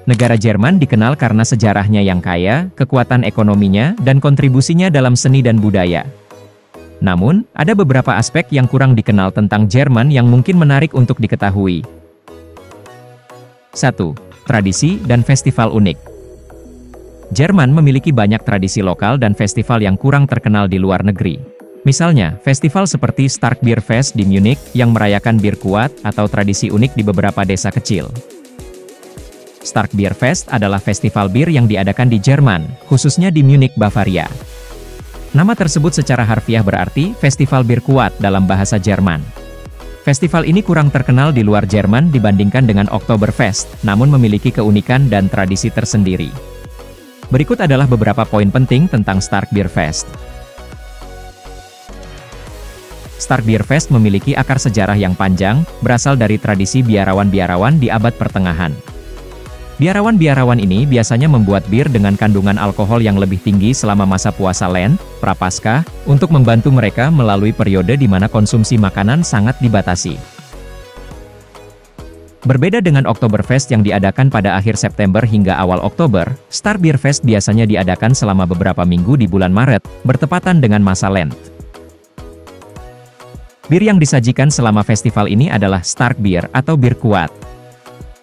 Negara Jerman dikenal karena sejarahnya yang kaya, kekuatan ekonominya, dan kontribusinya dalam seni dan budaya. Namun, ada beberapa aspek yang kurang dikenal tentang Jerman yang mungkin menarik untuk diketahui. 1. Tradisi dan festival unik. Jerman memiliki banyak tradisi lokal dan festival yang kurang terkenal di luar negeri. Misalnya, festival seperti Starkbierfest di Munich yang merayakan bir kuat atau tradisi unik di beberapa desa kecil. Starkbierfest adalah festival bir yang diadakan di Jerman, khususnya di Munich, Bavaria. Nama tersebut secara harfiah berarti Festival Bir Kuat dalam bahasa Jerman. Festival ini kurang terkenal di luar Jerman dibandingkan dengan Oktoberfest, namun memiliki keunikan dan tradisi tersendiri. Berikut adalah beberapa poin penting tentang Starkbierfest. Starkbierfest memiliki akar sejarah yang panjang, berasal dari tradisi biarawan-biarawan di abad pertengahan. Biarawan-biarawan ini biasanya membuat bir dengan kandungan alkohol yang lebih tinggi selama masa puasa Lent, Prapaskah, untuk membantu mereka melalui periode di mana konsumsi makanan sangat dibatasi. Berbeda dengan Oktoberfest yang diadakan pada akhir September hingga awal Oktober, Starkbierfest biasanya diadakan selama beberapa minggu di bulan Maret, bertepatan dengan masa Lent. Bir yang disajikan selama festival ini adalah Starkbier atau bir kuat.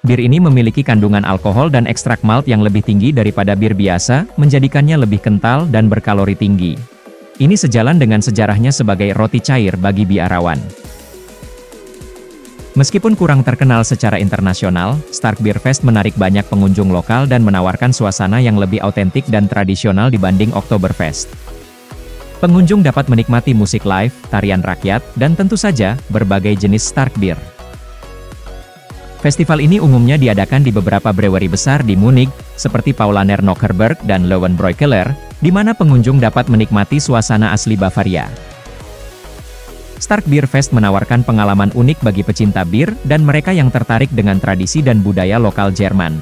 Bir ini memiliki kandungan alkohol dan ekstrak malt yang lebih tinggi daripada bir biasa, menjadikannya lebih kental dan berkalori tinggi. Ini sejalan dengan sejarahnya sebagai roti cair bagi biarawan. Meskipun kurang terkenal secara internasional, Starkbierfest menarik banyak pengunjung lokal dan menawarkan suasana yang lebih autentik dan tradisional dibanding Oktoberfest. Pengunjung dapat menikmati musik live, tarian rakyat, dan tentu saja, berbagai jenis Starkbier. Festival ini umumnya diadakan di beberapa brewery besar di Munich, seperti Paulaner Nockherberg dan Löwenbräukeller, di mana pengunjung dapat menikmati suasana asli Bavaria. Starkbierfest menawarkan pengalaman unik bagi pecinta bir dan mereka yang tertarik dengan tradisi dan budaya lokal Jerman.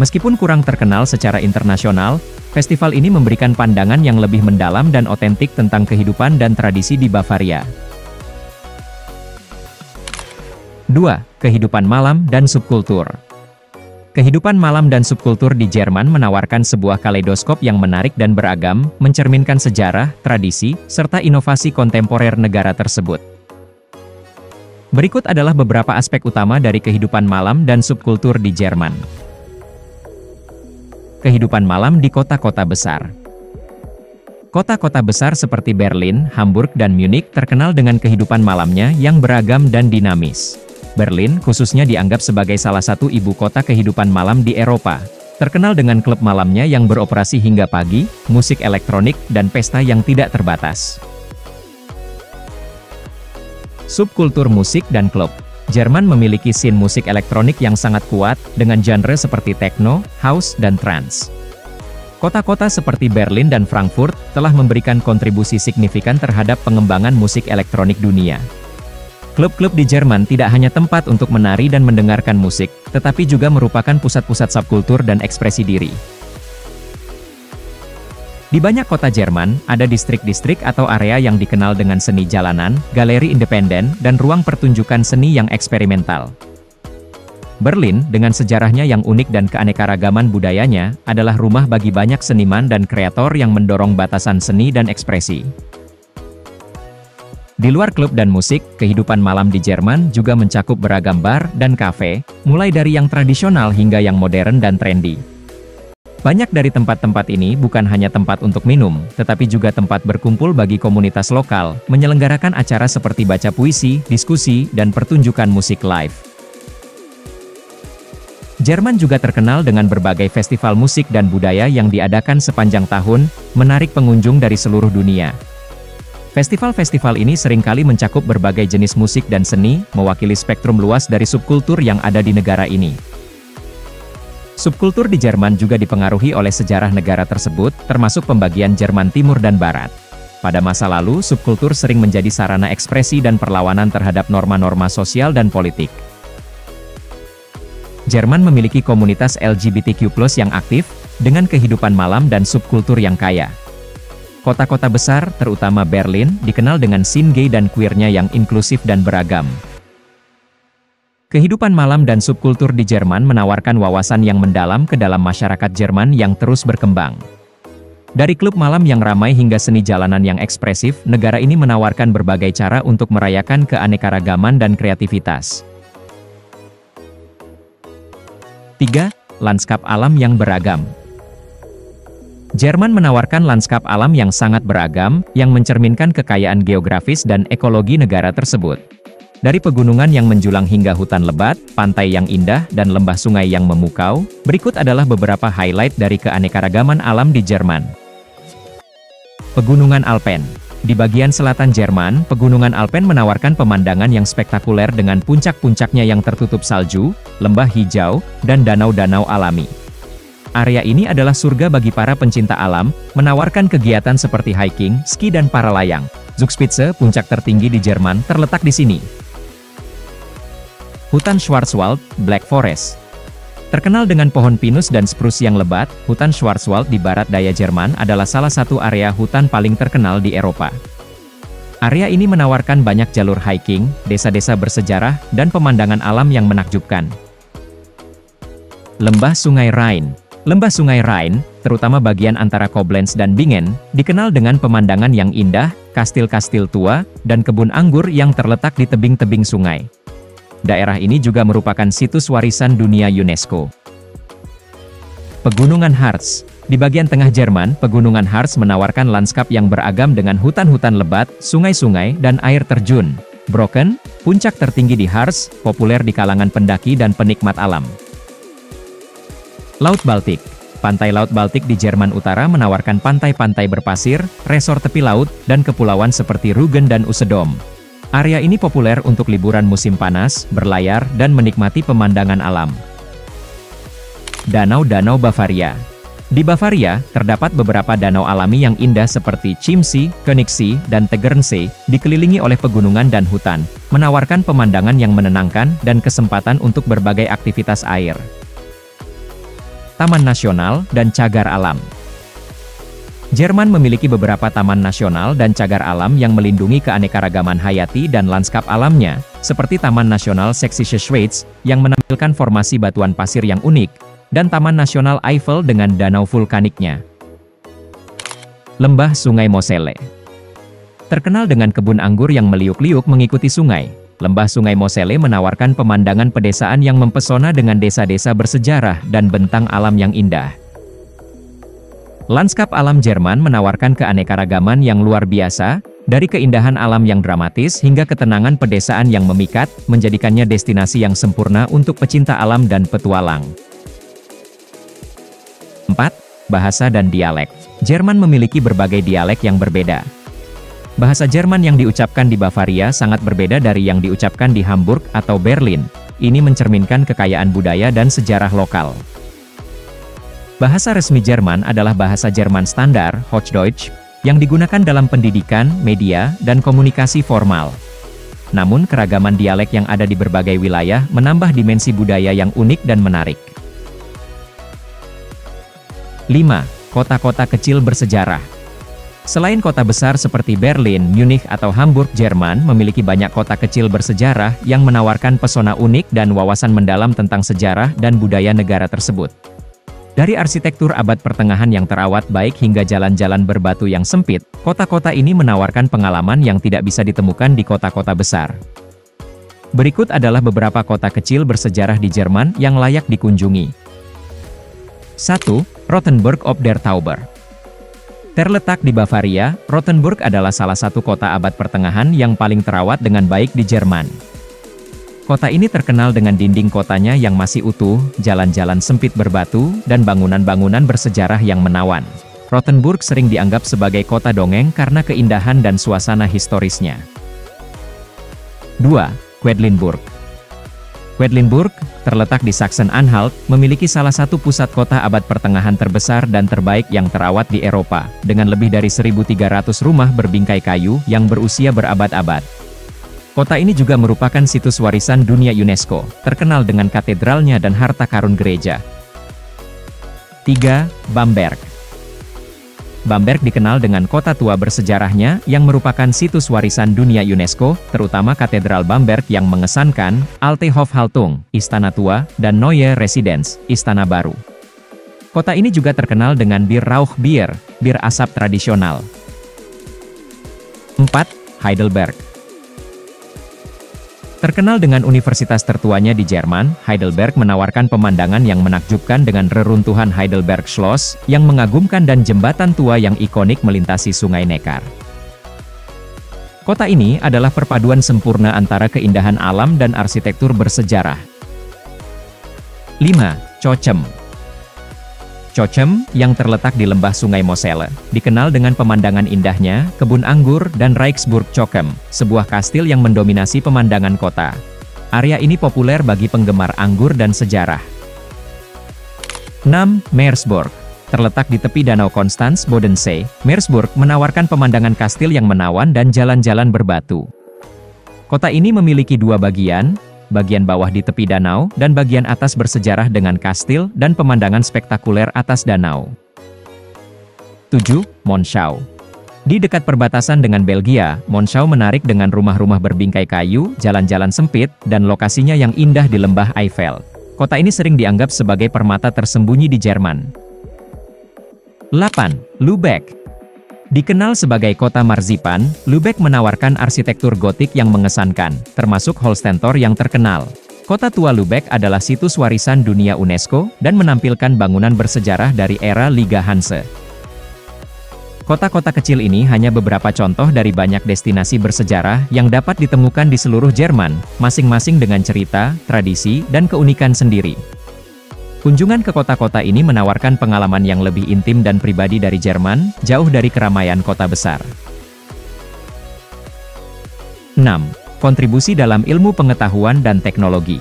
Meskipun kurang terkenal secara internasional, festival ini memberikan pandangan yang lebih mendalam dan otentik tentang kehidupan dan tradisi di Bavaria. 2. Kehidupan malam dan subkultur. Kehidupan malam dan subkultur di Jerman menawarkan sebuah kaleidoskop yang menarik dan beragam, mencerminkan sejarah, tradisi, serta inovasi kontemporer negara tersebut. Berikut adalah beberapa aspek utama dari kehidupan malam dan subkultur di Jerman. Kehidupan malam di kota-kota besar. Kota-kota besar seperti Berlin, Hamburg, dan Munich terkenal dengan kehidupan malamnya yang beragam dan dinamis. Berlin khususnya dianggap sebagai salah satu ibu kota kehidupan malam di Eropa, terkenal dengan klub malamnya yang beroperasi hingga pagi, musik elektronik, dan pesta yang tidak terbatas. Subkultur musik dan klub. Jerman memiliki scene musik elektronik yang sangat kuat, dengan genre seperti techno, house, dan trance. Kota-kota seperti Berlin dan Frankfurt telah memberikan kontribusi signifikan terhadap pengembangan musik elektronik dunia. Klub-klub di Jerman tidak hanya tempat untuk menari dan mendengarkan musik, tetapi juga merupakan pusat-pusat subkultur dan ekspresi diri. Di banyak kota Jerman, ada distrik-distrik atau area yang dikenal dengan seni jalanan, galeri independen, dan ruang pertunjukan seni yang eksperimental. Berlin, dengan sejarahnya yang unik dan keanekaragaman budayanya, adalah rumah bagi banyak seniman dan kreator yang mendorong batasan seni dan ekspresi. Di luar klub dan musik, kehidupan malam di Jerman juga mencakup beragam bar dan kafe, mulai dari yang tradisional hingga yang modern dan trendy. Banyak dari tempat-tempat ini bukan hanya tempat untuk minum, tetapi juga tempat berkumpul bagi komunitas lokal, menyelenggarakan acara seperti baca puisi, diskusi, dan pertunjukan musik live. Jerman juga terkenal dengan berbagai festival musik dan budaya yang diadakan sepanjang tahun, menarik pengunjung dari seluruh dunia. Festival-festival ini seringkali mencakup berbagai jenis musik dan seni, mewakili spektrum luas dari subkultur yang ada di negara ini. Subkultur di Jerman juga dipengaruhi oleh sejarah negara tersebut, termasuk pembagian Jerman Timur dan Barat. Pada masa lalu, subkultur sering menjadi sarana ekspresi dan perlawanan terhadap norma-norma sosial dan politik. Jerman memiliki komunitas LGBTQ+ yang aktif, dengan kehidupan malam dan subkultur yang kaya. Kota-kota besar, terutama Berlin, dikenal dengan scene gay dan queer-nya yang inklusif dan beragam. Kehidupan malam dan subkultur di Jerman menawarkan wawasan yang mendalam ke dalam masyarakat Jerman yang terus berkembang. Dari klub malam yang ramai hingga seni jalanan yang ekspresif, negara ini menawarkan berbagai cara untuk merayakan keanekaragaman dan kreativitas. 3. Lanskap alam yang beragam. Jerman menawarkan lanskap alam yang sangat beragam, yang mencerminkan kekayaan geografis dan ekologi negara tersebut. Dari pegunungan yang menjulang hingga hutan lebat, pantai yang indah, dan lembah sungai yang memukau, berikut adalah beberapa highlight dari keanekaragaman alam di Jerman. Pegunungan Alpen. Di bagian selatan Jerman, Pegunungan Alpen menawarkan pemandangan yang spektakuler dengan puncak-puncaknya yang tertutup salju, lembah hijau, dan danau-danau alami. Area ini adalah surga bagi para pencinta alam, menawarkan kegiatan seperti hiking, ski dan para layang. Zugspitze, puncak tertinggi di Jerman, terletak di sini. Hutan Schwarzwald, Black Forest. Terkenal dengan pohon pinus dan spruce yang lebat, hutan Schwarzwald di barat daya Jerman adalah salah satu area hutan paling terkenal di Eropa. Area ini menawarkan banyak jalur hiking, desa-desa bersejarah, dan pemandangan alam yang menakjubkan. Lembah Sungai Rhine. Lembah Sungai Rhine, terutama bagian antara Koblenz dan Bingen, dikenal dengan pemandangan yang indah, kastil-kastil tua, dan kebun anggur yang terletak di tebing-tebing sungai. Daerah ini juga merupakan situs warisan dunia UNESCO. Pegunungan Harz. Di bagian tengah Jerman, Pegunungan Harz menawarkan lanskap yang beragam dengan hutan-hutan lebat, sungai-sungai, dan air terjun. Brocken, puncak tertinggi di Harz, populer di kalangan pendaki dan penikmat alam. Laut Baltik. Pantai Laut Baltik di Jerman Utara menawarkan pantai-pantai berpasir, resor tepi laut, dan kepulauan seperti Rügen dan Usedom. Area ini populer untuk liburan musim panas, berlayar, dan menikmati pemandangan alam. Danau-danau Bavaria. Di Bavaria, terdapat beberapa danau alami yang indah seperti Chiemsee, Königssee, dan Tegernsee, dikelilingi oleh pegunungan dan hutan, menawarkan pemandangan yang menenangkan dan kesempatan untuk berbagai aktivitas air. Taman Nasional dan Cagar Alam. Jerman memiliki beberapa taman nasional dan cagar alam yang melindungi keanekaragaman hayati dan lanskap alamnya, seperti Taman Nasional Sächsische Schweiz, yang menampilkan formasi batuan pasir yang unik, dan Taman Nasional Eifel dengan danau vulkaniknya. Lembah Sungai Moselle. Terkenal dengan kebun anggur yang meliuk-liuk mengikuti sungai, Lembah Sungai Moselle menawarkan pemandangan pedesaan yang mempesona dengan desa-desa bersejarah dan bentang alam yang indah. Lanskap alam Jerman menawarkan keanekaragaman yang luar biasa, dari keindahan alam yang dramatis hingga ketenangan pedesaan yang memikat, menjadikannya destinasi yang sempurna untuk pecinta alam dan petualang. 4. Bahasa dan dialek. Jerman memiliki berbagai dialek yang berbeda. Bahasa Jerman yang diucapkan di Bavaria sangat berbeda dari yang diucapkan di Hamburg atau Berlin. Ini mencerminkan kekayaan budaya dan sejarah lokal. Bahasa resmi Jerman adalah bahasa Jerman standar, Hochdeutsch, yang digunakan dalam pendidikan, media, dan komunikasi formal. Namun keragaman dialek yang ada di berbagai wilayah menambah dimensi budaya yang unik dan menarik. 5. Kota-kota kecil bersejarah. Selain kota besar seperti Berlin, Munich atau Hamburg, Jerman memiliki banyak kota kecil bersejarah yang menawarkan pesona unik dan wawasan mendalam tentang sejarah dan budaya negara tersebut. Dari arsitektur abad pertengahan yang terawat baik hingga jalan-jalan berbatu yang sempit, kota-kota ini menawarkan pengalaman yang tidak bisa ditemukan di kota-kota besar. Berikut adalah beberapa kota kecil bersejarah di Jerman yang layak dikunjungi. 1. Rothenburg ob der Tauber. Terletak di Bavaria, Rothenburg adalah salah satu kota abad pertengahan yang paling terawat dengan baik di Jerman. Kota ini terkenal dengan dinding kotanya yang masih utuh, jalan-jalan sempit berbatu, dan bangunan-bangunan bersejarah yang menawan. Rothenburg sering dianggap sebagai kota dongeng karena keindahan dan suasana historisnya. 2. Quedlinburg. Quedlinburg, terletak di Sachsen-Anhalt, memiliki salah satu pusat kota abad pertengahan terbesar dan terbaik yang terawat di Eropa, dengan lebih dari 1.300 rumah berbingkai kayu yang berusia berabad-abad. Kota ini juga merupakan situs warisan dunia UNESCO, terkenal dengan katedralnya dan harta karun gereja. 3. Bamberg. Bamberg dikenal dengan kota tua bersejarahnya yang merupakan situs warisan dunia UNESCO, terutama Katedral Bamberg yang mengesankan, Alte Hofhaltung, Istana Tua, dan Neue Residenz, Istana Baru. Kota ini juga terkenal dengan Bir Rauchbier, bir asap tradisional. 4. Heidelberg. Terkenal dengan universitas tertuanya di Jerman, Heidelberg menawarkan pemandangan yang menakjubkan dengan reruntuhan Heidelberg Schloss, yang mengagumkan dan jembatan tua yang ikonik melintasi Sungai Neckar. Kota ini adalah perpaduan sempurna antara keindahan alam dan arsitektur bersejarah. 5. Cochem. Cochem, yang terletak di lembah Sungai Moselle, dikenal dengan pemandangan indahnya, kebun anggur, dan Rijksburg Cochem, sebuah kastil yang mendominasi pemandangan kota. Area ini populer bagi penggemar anggur dan sejarah. 6. Meersburg. Terletak di tepi Danau Konstanz Bodensee, Meersburg menawarkan pemandangan kastil yang menawan dan jalan-jalan berbatu. Kota ini memiliki dua bagian, bagian bawah di tepi danau, dan bagian atas bersejarah dengan kastil dan pemandangan spektakuler atas danau. 7. Monschau. Di dekat perbatasan dengan Belgia, Monschau menarik dengan rumah-rumah berbingkai kayu, jalan-jalan sempit, dan lokasinya yang indah di lembah Eifel. Kota ini sering dianggap sebagai permata tersembunyi di Jerman. 8. Lübeck. Dikenal sebagai kota marzipan, Lübeck menawarkan arsitektur gotik yang mengesankan, termasuk Holstentor yang terkenal. Kota tua Lübeck adalah situs warisan dunia UNESCO, dan menampilkan bangunan bersejarah dari era Liga Hanse. Kota-kota kecil ini hanya beberapa contoh dari banyak destinasi bersejarah yang dapat ditemukan di seluruh Jerman, masing-masing dengan cerita, tradisi, dan keunikan sendiri. Kunjungan ke kota-kota ini menawarkan pengalaman yang lebih intim dan pribadi dari Jerman, jauh dari keramaian kota besar. 6. Kontribusi dalam ilmu pengetahuan dan teknologi.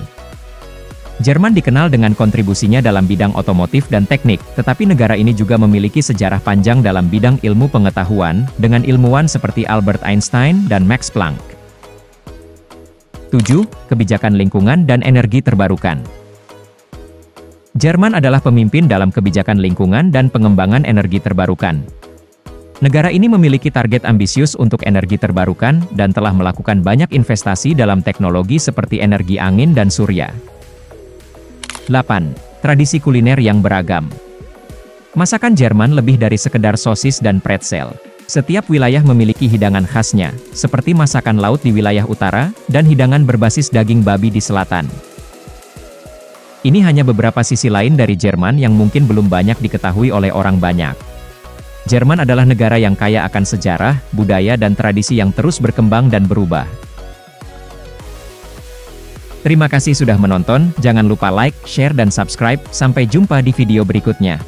Jerman dikenal dengan kontribusinya dalam bidang otomotif dan teknik, tetapi negara ini juga memiliki sejarah panjang dalam bidang ilmu pengetahuan, dengan ilmuwan seperti Albert Einstein dan Max Planck. 7. Kebijakan lingkungan dan energi terbarukan. Jerman adalah pemimpin dalam kebijakan lingkungan dan pengembangan energi terbarukan. Negara ini memiliki target ambisius untuk energi terbarukan, dan telah melakukan banyak investasi dalam teknologi seperti energi angin dan surya. 8. Tradisi kuliner yang beragam. Masakan Jerman lebih dari sekedar sosis dan pretzel. Setiap wilayah memiliki hidangan khasnya, seperti masakan laut di wilayah utara, dan hidangan berbasis daging babi di selatan. Ini hanya beberapa sisi lain dari Jerman yang mungkin belum banyak diketahui oleh orang banyak. Jerman adalah negara yang kaya akan sejarah, budaya dan tradisi yang terus berkembang dan berubah. Terima kasih sudah menonton, jangan lupa like, share dan subscribe, sampai jumpa di video berikutnya.